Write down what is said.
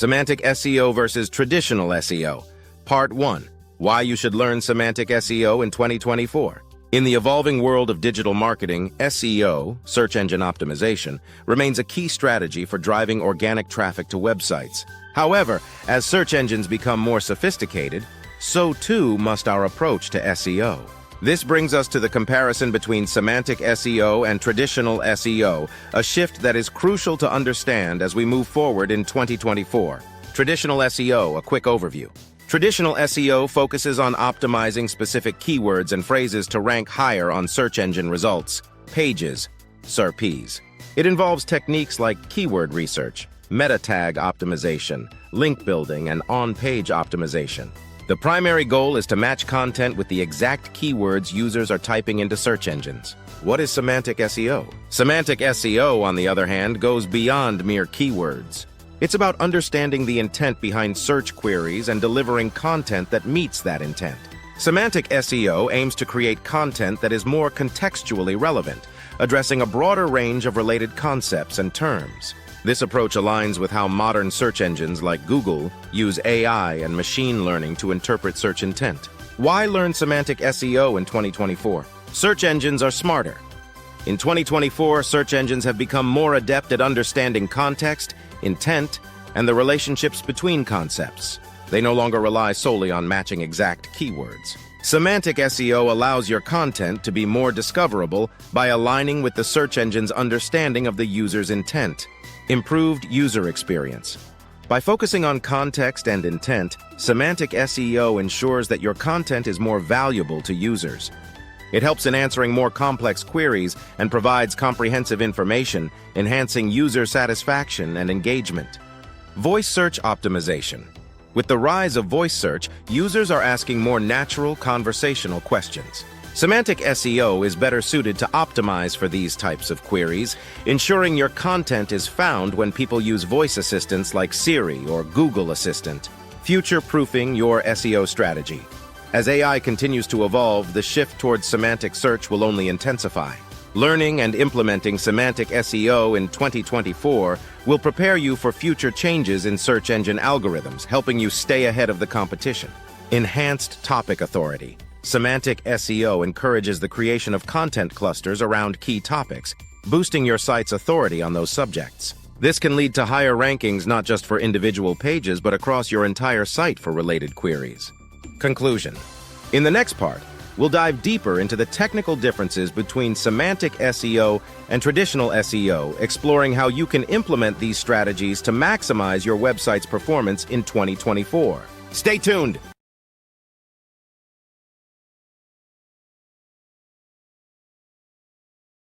Semantic SEO versus traditional SEO. Part 1. Why you should learn Semantic SEO in 2024. In the evolving world of digital marketing, SEO, search engine optimization, remains a key strategy for driving organic traffic to websites. However, as search engines become more sophisticated, so too must our approach to SEO. This brings us to the comparison between semantic SEO and traditional SEO, a shift that is crucial to understand as we move forward in 2024. Traditional SEO, a quick overview. Traditional SEO focuses on optimizing specific keywords and phrases to rank higher on search engine results, pages, SERPs. It involves techniques like keyword research, meta tag optimization, link building, and on-page optimization. The primary goal is to match content with the exact keywords users are typing into search engines. What is semantic SEO? Semantic SEO, on the other hand, goes beyond mere keywords. It's about understanding the intent behind search queries and delivering content that meets that intent. Semantic SEO aims to create content that is more contextually relevant, addressing a broader range of related concepts and terms. This approach aligns with how modern search engines like Google use AI and machine learning to interpret search intent. Why learn semantic SEO in 2024? Search engines are smarter. In 2024, search engines have become more adept at understanding context, intent, and the relationships between concepts. They no longer rely solely on matching exact keywords. Semantic SEO allows your content to be more discoverable by aligning with the search engine's understanding of the user's intent. Improved user experience. By focusing on context and intent, semantic SEO ensures that your content is more valuable to users. It helps in answering more complex queries and provides comprehensive information, enhancing user satisfaction and engagement. Voice search optimization. With the rise of voice search, users are asking more natural conversational questions. Semantic SEO is better suited to optimize for these types of queries, ensuring your content is found when people use voice assistants like Siri or Google Assistant. Future-proofing your SEO strategy. As AI continues to evolve, the shift towards semantic search will only intensify. Learning and implementing semantic SEO in 2024 will prepare you for future changes in search engine algorithms, helping you stay ahead of the competition. Enhanced topic authority. Semantic SEO encourages the creation of content clusters around key topics, boosting your site's authority on those subjects. This can lead to higher rankings not just for individual pages, but across your entire site for related queries. Conclusion. In the next part, we'll dive deeper into the technical differences between semantic SEO and traditional SEO, exploring how you can implement these strategies to maximize your website's performance in 2024. Stay tuned!